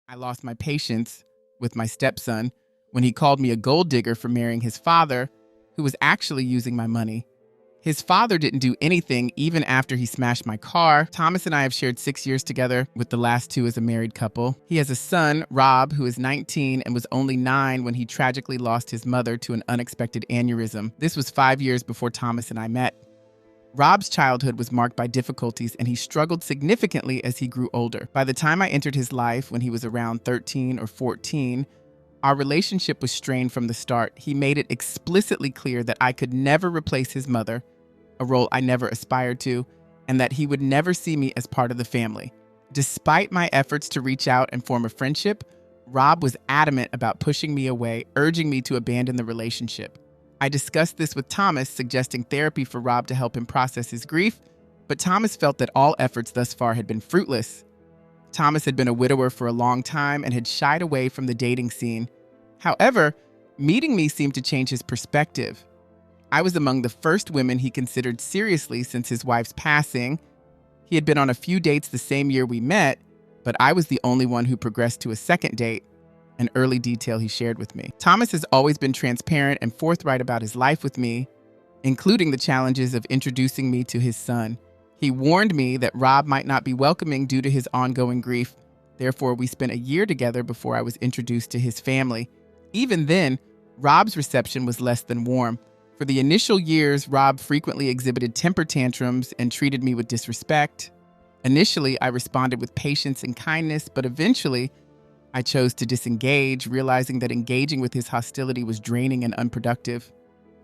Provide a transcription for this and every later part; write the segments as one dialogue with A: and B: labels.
A: I lost my patience with my stepson when he called me a gold digger for marrying his father, who was actually using my money. His father didn't do anything even after he smashed my car. Thomas and I have shared 6 years together, with the last 2 as a married couple. He has a son, Rob, who is 19 and was only 9 when he tragically lost his mother to an unexpected aneurysm. This was 5 years before Thomas and I met. Rob's childhood was marked by difficulties, and he struggled significantly as he grew older. By the time I entered his life, when he was around 13 or 14, our relationship was strained from the start. He made it explicitly clear that I could never replace his mother, a role I never aspired to, and that he would never see me as part of the family. Despite my efforts to reach out and form a friendship, Rob was adamant about pushing me away, urging me to abandon the relationship. I discussed this with Thomas, suggesting therapy for Rob to help him process his grief, but Thomas felt that all efforts thus far had been fruitless. Thomas had been a widower for a long time and had shied away from the dating scene. However, meeting me seemed to change his perspective. I was among the first women he considered seriously since his wife's passing. He had been on a few dates the same year we met, but I was the only one who progressed to a second date, an early detail he shared with me. Thomas has always been transparent and forthright about his life with me, including the challenges of introducing me to his son. He warned me that Rob might not be welcoming due to his ongoing grief. Therefore, we spent a year together before I was introduced to his family. Even then, Rob's reception was less than warm. For the initial years, Rob frequently exhibited temper tantrums and treated me with disrespect. Initially, I responded with patience and kindness, but eventually, I chose to disengage, realizing that engaging with his hostility was draining and unproductive.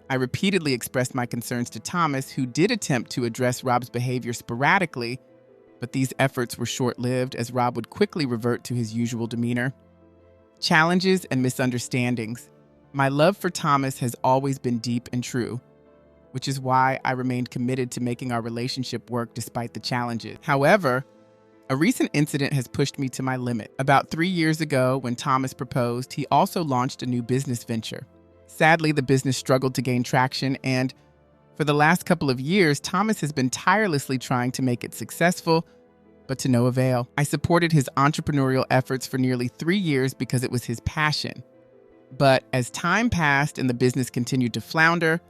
A: I repeatedly expressed my concerns to Thomas, who did attempt to address Rob's behavior sporadically, but these efforts were short-lived as Rob would quickly revert to his usual demeanor. Challenges and misunderstandings. My love for Thomas has always been deep and true, which is why I remained committed to making our relationship work despite the challenges. However, a recent incident has pushed me to my limit. About 3 years ago, when Thomas proposed, he also launched a new business venture. Sadly, the business struggled to gain traction, and for the last couple of years, Thomas has been tirelessly trying to make it successful, but to no avail. I supported his entrepreneurial efforts for nearly 3 years because it was his passion. But as time passed and the business continued to flounder,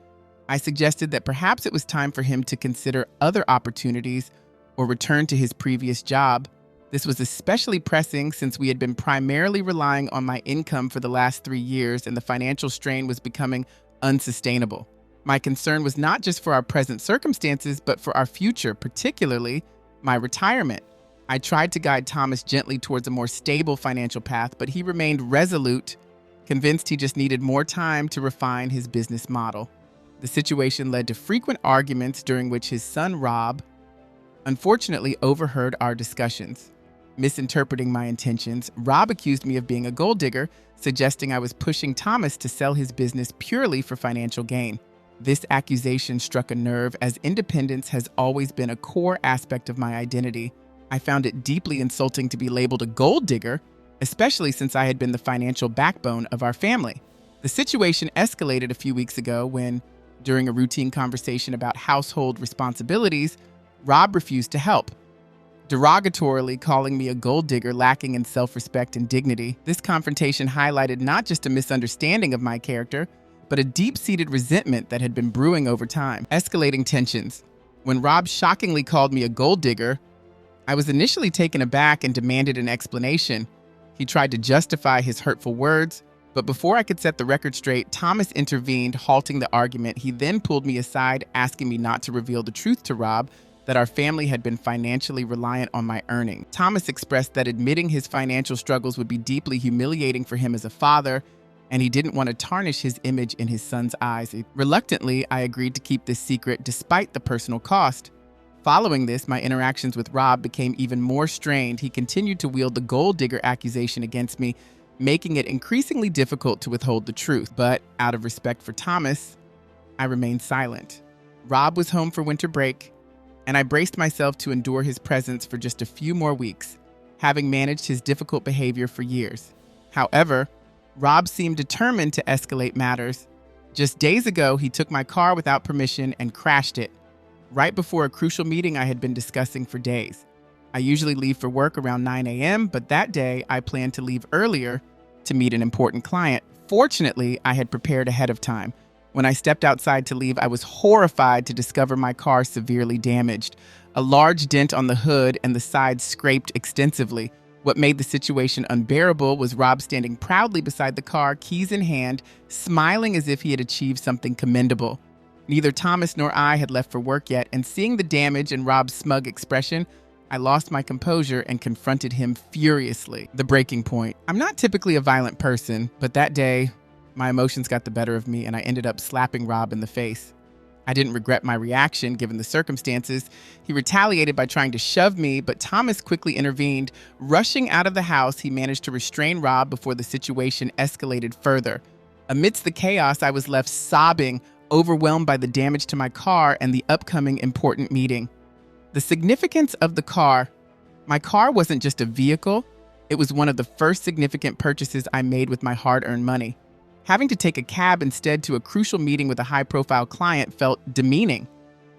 A: I suggested that perhaps it was time for him to consider other opportunities or return to his previous job. This was especially pressing since we had been primarily relying on my income for the last 3 years and the financial strain was becoming unsustainable. My concern was not just for our present circumstances, but for our future, particularly my retirement. I tried to guide Thomas gently towards a more stable financial path, but he remained resolute, convinced he just needed more time to refine his business model. The situation led to frequent arguments during which his son, Rob, unfortunately overheard our discussions. Misinterpreting my intentions, Rob accused me of being a gold digger, suggesting I was pushing Thomas to sell his business purely for financial gain. This accusation struck a nerve, as independence has always been a core aspect of my identity. I found it deeply insulting to be labeled a gold digger, especially since I had been the financial backbone of our family. The situation escalated a few weeks ago when, during a routine conversation about household responsibilities, Rob refused to help, derogatorily calling me a gold digger lacking in self-respect and dignity. This confrontation highlighted not just a misunderstanding of my character, but a deep-seated resentment that had been brewing over time. Escalating tensions. When Rob shockingly called me a gold digger, I was initially taken aback and demanded an explanation. He tried to justify his hurtful words, but before I could set the record straight, Thomas intervened, halting the argument. He then pulled me aside, asking me not to reveal the truth to Rob, that our family had been financially reliant on my earning. Thomas expressed that admitting his financial struggles would be deeply humiliating for him as a father, and he didn't want to tarnish his image in his son's eyes. Reluctantly, I agreed to keep this secret despite the personal cost. Following this, my interactions with Rob became even more strained. He continued to wield the gold digger accusation against me, making it increasingly difficult to withhold the truth. But out of respect for Thomas, I remained silent. Rob was home for winter break, and I braced myself to endure his presence for just a few more weeks, having managed his difficult behavior for years. However, Rob seemed determined to escalate matters. Just days ago, he took my car without permission and crashed it, right before a crucial meeting I had been discussing for days. I usually leave for work around 9 a.m., but that day I planned to leave earlier to meet an important client. Fortunately, I had prepared ahead of time. When I stepped outside to leave, I was horrified to discover my car severely damaged. A large dent on the hood and the sides scraped extensively. What made the situation unbearable was Rob standing proudly beside the car, keys in hand, smiling as if he had achieved something commendable. Neither Thomas nor I had left for work yet, and seeing the damage and Rob's smug expression, I lost my composure and confronted him furiously. The breaking point. I'm not typically a violent person, but that day, my emotions got the better of me and I ended up slapping Rob in the face. I didn't regret my reaction given the circumstances. He retaliated by trying to shove me, but Thomas quickly intervened. Rushing out of the house, he managed to restrain Rob before the situation escalated further. Amidst the chaos, I was left sobbing, overwhelmed by the damage to my car and the upcoming important meeting. The significance of the car. My car wasn't just a vehicle, it was one of the first significant purchases I made with my hard-earned money. Having to take a cab instead to a crucial meeting with a high-profile client felt demeaning.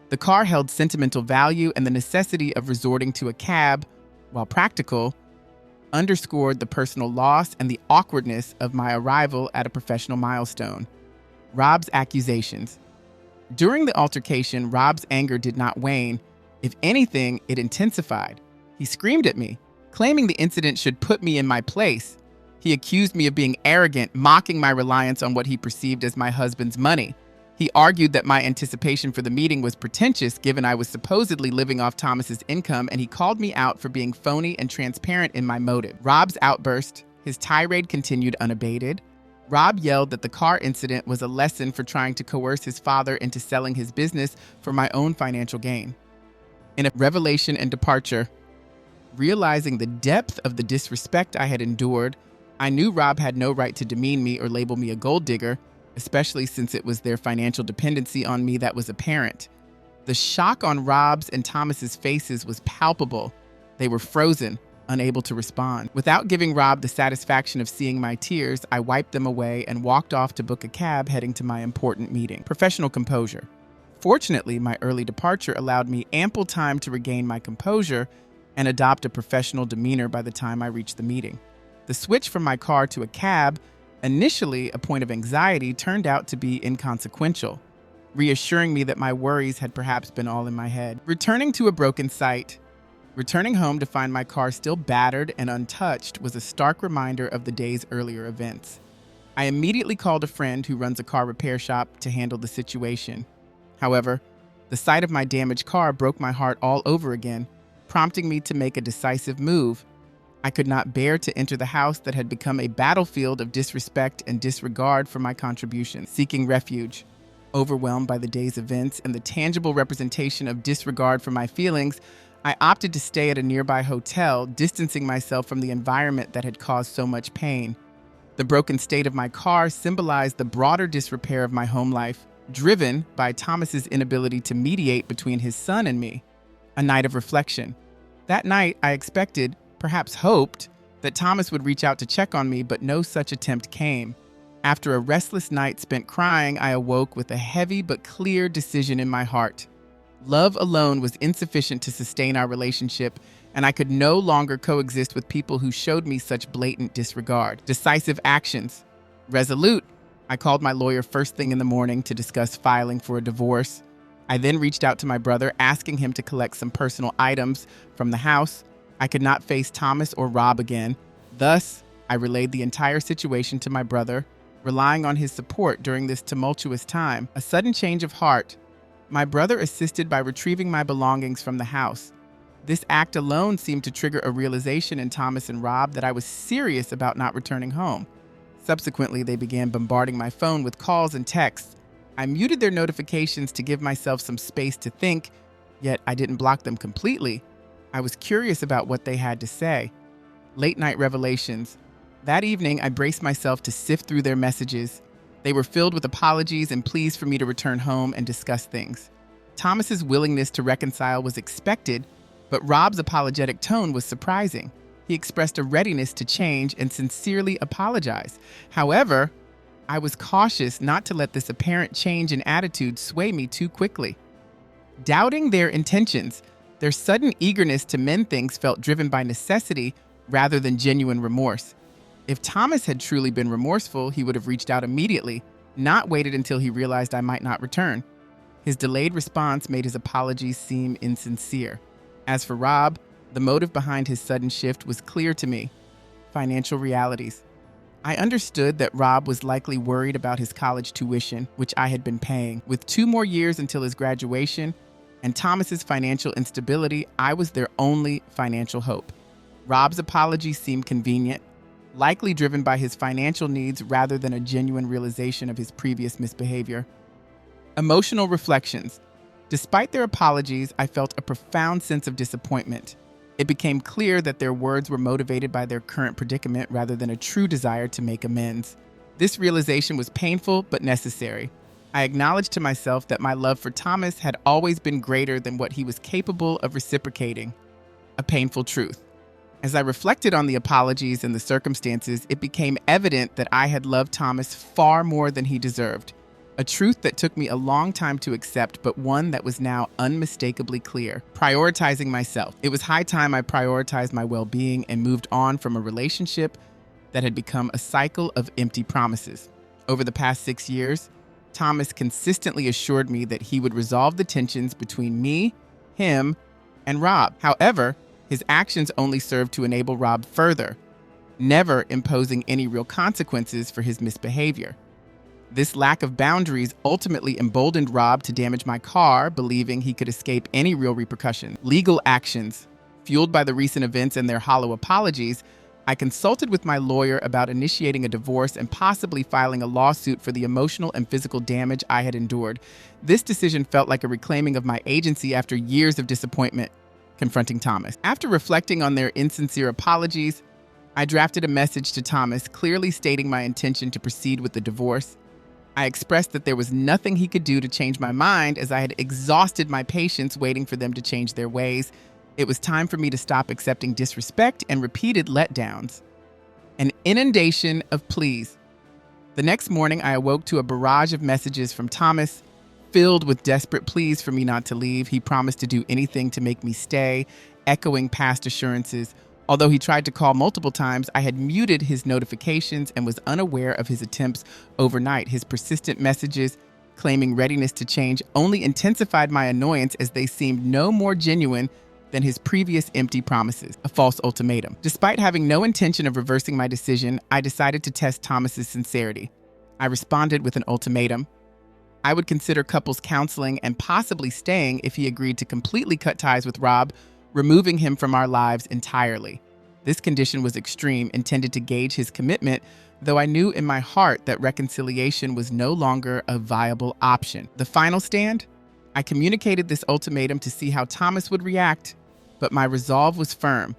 A: The car held sentimental value, and the necessity of resorting to a cab, while practical, underscored the personal loss and the awkwardness of my arrival at a professional milestone. Rob's accusations. During the altercation, Rob's anger did not wane. If anything, it intensified. He screamed at me, claiming the incident should put me in my place. He accused me of being arrogant, mocking my reliance on what he perceived as my husband's money. He argued that my anticipation for the meeting was pretentious given I was supposedly living off Thomas's income, and he called me out for being phony and transparent in my motive. Rob's outburst. His tirade continued unabated. Rob yelled that the car incident was a lesson for trying to coerce his father into selling his business for my own financial gain. In a revelation and departure, realizing the depth of the disrespect I had endured, I knew Rob had no right to demean me or label me a gold digger, especially since it was their financial dependency on me that was apparent. The shock on Rob's and Thomas's faces was palpable. They were frozen, unable to respond. Without giving Rob the satisfaction of seeing my tears, I wiped them away and walked off to book a cab heading to my important meeting. Professional composure. Fortunately, my early departure allowed me ample time to regain my composure and adopt a professional demeanor by the time I reached the meeting. The switch from my car to a cab, initially a point of anxiety, turned out to be inconsequential, reassuring me that my worries had perhaps been all in my head. Returning to a broken site. Returning home to find my car still battered and untouched was a stark reminder of the day's earlier events. I immediately called a friend who runs a car repair shop to handle the situation. However, the sight of my damaged car broke my heart all over again, prompting me to make a decisive move. I could not bear to enter the house that had become a battlefield of disrespect and disregard for my contributions. Seeking refuge. Overwhelmed by the day's events and the tangible representation of disregard for my feelings, I opted to stay at a nearby hotel, distancing myself from the environment that had caused so much pain. The broken state of my car symbolized the broader disrepair of my home life, driven by Thomas's inability to mediate between his son and me. A night of reflection. That night, I expected, perhaps hoped, that Thomas would reach out to check on me, but no such attempt came. After a restless night spent crying, I awoke with a heavy but clear decision in my heart. Love alone was insufficient to sustain our relationship, and I could no longer coexist with people who showed me such blatant disregard. Decisive actions. Resolute. I called my lawyer first thing in the morning to discuss filing for a divorce. I then reached out to my brother, asking him to collect some personal items from the house. I could not face Thomas or Rob again. Thus, I relayed the entire situation to my brother, relying on his support during this tumultuous time. A sudden change of heart. My brother assisted by retrieving my belongings from the house. This act alone seemed to trigger a realization in Thomas and Rob that I was serious about not returning home. Subsequently, they began bombarding my phone with calls and texts. I muted their notifications to give myself some space to think, yet I didn't block them completely. I was curious about what they had to say. Late-night revelations. That evening, I braced myself to sift through their messages. They were filled with apologies and pleas for me to return home and discuss things. Thomas's willingness to reconcile was expected, but Rob's apologetic tone was surprising. He expressed a readiness to change and sincerely apologize. However, I was cautious not to let this apparent change in attitude sway me too quickly. Doubting their intentions, Their sudden eagerness to mend things felt driven by necessity rather than genuine remorse. If Thomas had truly been remorseful, he would have reached out immediately, not waited until he realized I might not return. His delayed response made his apologies seem insincere. As for Rob, the motive behind his sudden shift was clear to me: financial realities. I understood that Rob was likely worried about his college tuition, which I had been paying. With 2 more years until his graduation and Thomas's financial instability, I was their only financial hope. Rob's apology seemed convenient, likely driven by his financial needs rather than a genuine realization of his previous misbehavior. Emotional reflections. Despite their apologies, I felt a profound sense of disappointment. It became clear that their words were motivated by their current predicament rather than a true desire to make amends. This realization was painful but necessary. I acknowledged to myself that my love for Thomas had always been greater than what he was capable of reciprocating. A painful truth. As I reflected on the apologies and the circumstances, it became evident that I had loved Thomas far more than he deserved. A truth that took me a long time to accept, but one that was now unmistakably clear. Prioritizing myself. It was high time I prioritized my well-being and moved on from a relationship that had become a cycle of empty promises. Over the past 6 years, Thomas consistently assured me that he would resolve the tensions between me, him, and Rob. However, his actions only served to enable Rob further, never imposing any real consequences for his misbehavior. This lack of boundaries ultimately emboldened Rob to damage my car, believing he could escape any real repercussion. Legal actions. Fueled by the recent events and their hollow apologies, I consulted with my lawyer about initiating a divorce and possibly filing a lawsuit for the emotional and physical damage I had endured. This decision felt like a reclaiming of my agency after years of disappointment confronting Thomas. After reflecting on their insincere apologies, I drafted a message to Thomas, clearly stating my intention to proceed with the divorce. I expressed that there was nothing he could do to change my mind, as I had exhausted my patience waiting for them to change their ways. It was time for me to stop accepting disrespect and repeated letdowns. An inundation of pleas. The next morning, I awoke to a barrage of messages from Thomas, filled with desperate pleas for me not to leave. He promised to do anything to make me stay, echoing past assurances. Although he tried to call multiple times, I had muted his notifications and was unaware of his attempts overnight. His persistent messages, claiming readiness to change, only intensified my annoyance, as they seemed no more genuine than his previous empty promises. A false ultimatum. Despite having no intention of reversing my decision, I decided to test Thomas's sincerity. I responded with an ultimatum. I would consider couples counseling and possibly staying if he agreed to completely cut ties with Rob, removing him from our lives entirely. This condition was extreme, intended to gauge his commitment, though I knew in my heart that reconciliation was no longer a viable option. The final stand? I communicated this ultimatum to see how Thomas would react, but my resolve was firm.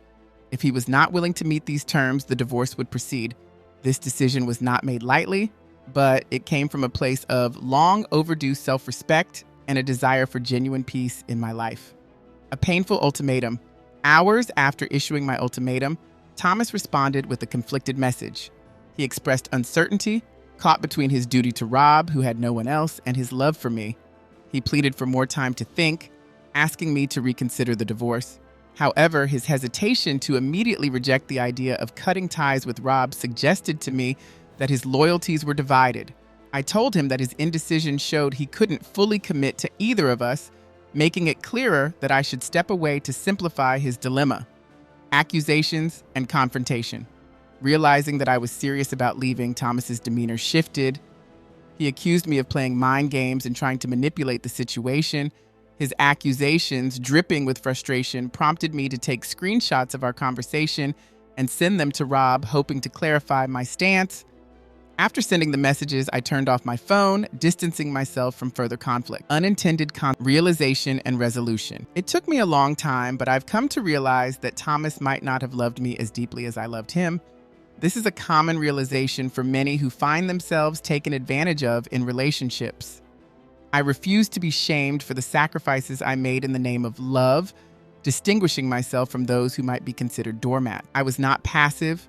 A: If he was not willing to meet these terms, the divorce would proceed. This decision was not made lightly, but it came from a place of long overdue self-respect and a desire for genuine peace in my life. A painful ultimatum. Hours after issuing my ultimatum, Thomas responded with a conflicted message. He expressed uncertainty, caught between his duty to Rob, who had no one else, and his love for me. He pleaded for more time to think, asking me to reconsider the divorce. However, his hesitation to immediately reject the idea of cutting ties with Rob suggested to me that his loyalties were divided. I told him that his indecision showed he couldn't fully commit to either of us, making it clearer that I should step away to simplify his dilemma. Accusations and confrontation. Realizing that I was serious about leaving, Thomas's demeanor shifted. He accused me of playing mind games and trying to manipulate the situation. His accusations, dripping with frustration, prompted me to take screenshots of our conversation and send them to Rob, hoping to clarify my stance. After sending the messages, I turned off my phone, distancing myself from further conflict. Unintended realization and resolution. It took me a long time, but I've come to realize that Thomas might not have loved me as deeply as I loved him. This is a common realization for many who find themselves taken advantage of in relationships. I refuse to be shamed for the sacrifices I made in the name of love, distinguishing myself from those who might be considered doormat. I was not passive.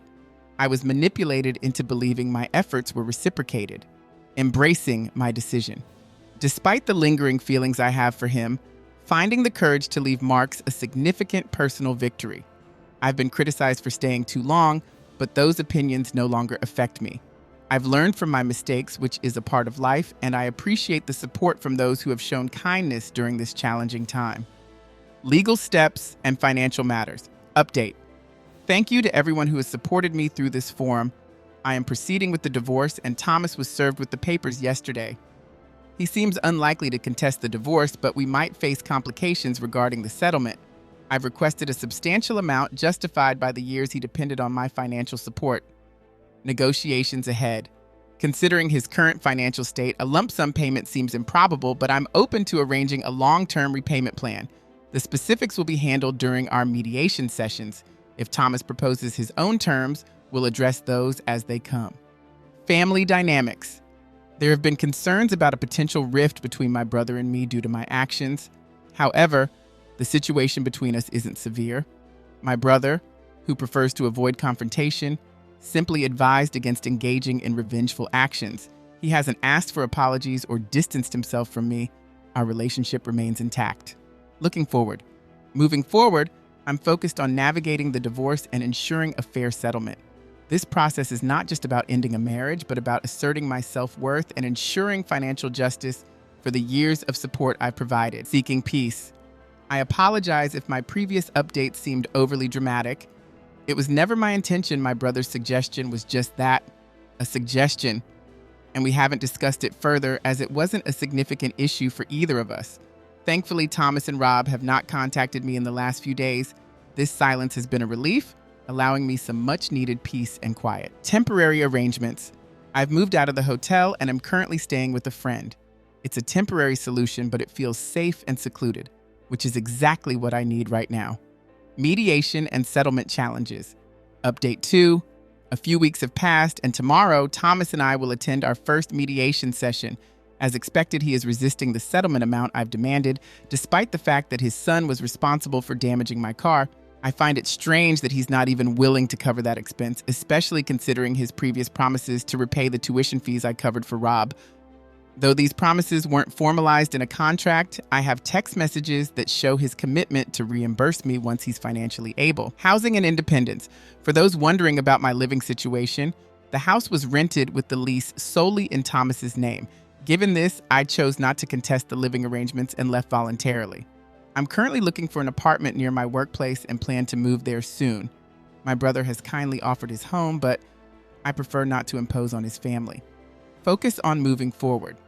A: I was manipulated into believing my efforts were reciprocated, embracing my decision. Despite the lingering feelings I have for him, Finding the courage to leave marks a significant personal victory. I've been criticized for staying too long, but those opinions no longer affect me. I've learned from my mistakes, which is a part of life, and I appreciate the support from those who have shown kindness during this challenging time. Legal steps and financial matters. Update. Thank you to everyone who has supported me through this forum. I am proceeding with the divorce, and Thomas was served with the papers yesterday. He seems unlikely to contest the divorce, but we might face complications regarding the settlement. I've requested a substantial amount justified by the years he depended on my financial support. Negotiations ahead. Considering his current financial state, a lump sum payment seems improbable, but I'm open to arranging a long-term repayment plan. The specifics will be handled during our mediation sessions. If Thomas proposes his own terms, we'll address those as they come. Family dynamics. There have been concerns about a potential rift between my brother and me due to my actions. However, the situation between us isn't severe. My brother, who prefers to avoid confrontation, simply advised against engaging in revengeful actions. He hasn't asked for apologies or distanced himself from me. Our relationship remains intact. Looking forward. Moving forward, I'm focused on navigating the divorce and ensuring a fair settlement. This process is not just about ending a marriage, but about asserting my self-worth and ensuring financial justice for the years of support I provided. Seeking peace. I apologize if my previous update seemed overly dramatic. It was never my intention. My brother's suggestion was just that, a suggestion, and we haven't discussed it further as it wasn't a significant issue for either of us. Thankfully, Thomas and Rob have not contacted me in the last few days. This silence has been a relief, allowing me some much-needed peace and quiet. Temporary arrangements. I've moved out of the hotel and am currently staying with a friend. It's a temporary solution, but it feels safe and secluded, which is exactly what I need right now. Mediation and settlement challenges. Update 2. A few weeks have passed, and tomorrow, Thomas and I will attend our first mediation session. As expected, he is resisting the settlement amount I've demanded, despite the fact that his son was responsible for damaging my car. I find it strange that he's not even willing to cover that expense, especially considering his previous promises to repay the tuition fees I covered for Rob. Though these promises weren't formalized in a contract, I have text messages that show his commitment to reimburse me once he's financially able. Housing and independence. For those wondering about my living situation, the house was rented with the lease solely in Thomas's name. Given this, I chose not to contest the living arrangements and left voluntarily. I'm currently looking for an apartment near my workplace and plan to move there soon. My brother has kindly offered his home, but I prefer not to impose on his family. Focus on moving forward.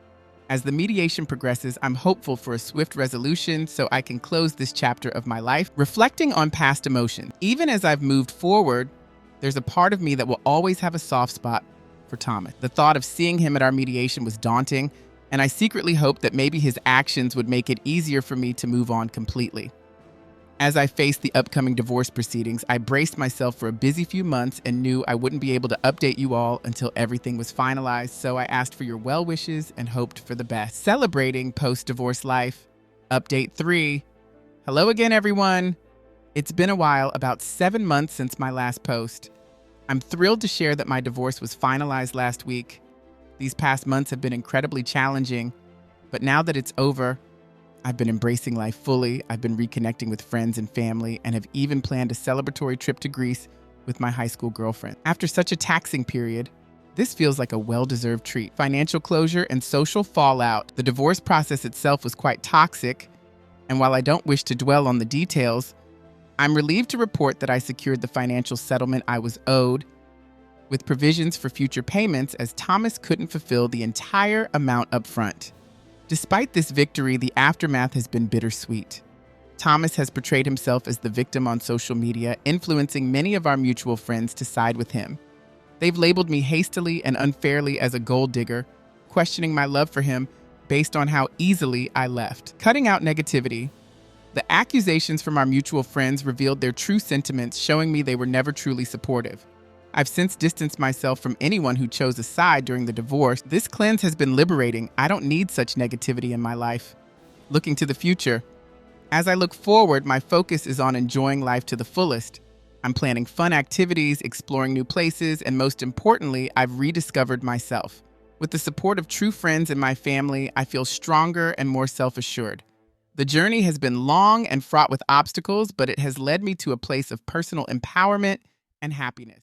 A: As the mediation progresses, I'm hopeful for a swift resolution so I can close this chapter of my life. Reflecting on past emotions. Even as I've moved forward, there's a part of me that will always have a soft spot for Thomas. The thought of seeing him at our mediation was daunting, and I secretly hoped that maybe his actions would make it easier for me to move on completely. As I faced the upcoming divorce proceedings, I braced myself for a busy few months and knew I wouldn't be able to update you all until everything was finalized, so I asked for your well wishes and hoped for the best. Celebrating post-divorce life. Update 3. Hello again, everyone. It's been a while, about 7 months since my last post. I'm thrilled to share that my divorce was finalized last week. These past months have been incredibly challenging, but now that it's over, I've been embracing life fully. I've been reconnecting with friends and family and have even planned a celebratory trip to Greece with my high school girlfriend. After such a taxing period, this feels like a well-deserved treat. Financial closure and social fallout. The divorce process itself was quite toxic, and while I don't wish to dwell on the details, I'm relieved to report that I secured the financial settlement I was owed, with provisions for future payments as Thomas couldn't fulfill the entire amount up front. Despite this victory, the aftermath has been bittersweet. Thomas has portrayed himself as the victim on social media, influencing many of our mutual friends to side with him. They've labeled me hastily and unfairly as a gold digger, questioning my love for him based on how easily I left. Cutting out negativity. The accusations from our mutual friends revealed their true sentiments, showing me they were never truly supportive. I've since distanced myself from anyone who chose a side during the divorce. This cleanse has been liberating. I don't need such negativity in my life. Looking to the future. As I look forward, my focus is on enjoying life to the fullest. I'm planning fun activities, exploring new places, and most importantly, I've rediscovered myself. With the support of true friends and my family, I feel stronger and more self-assured. The journey has been long and fraught with obstacles, but it has led me to a place of personal empowerment and happiness.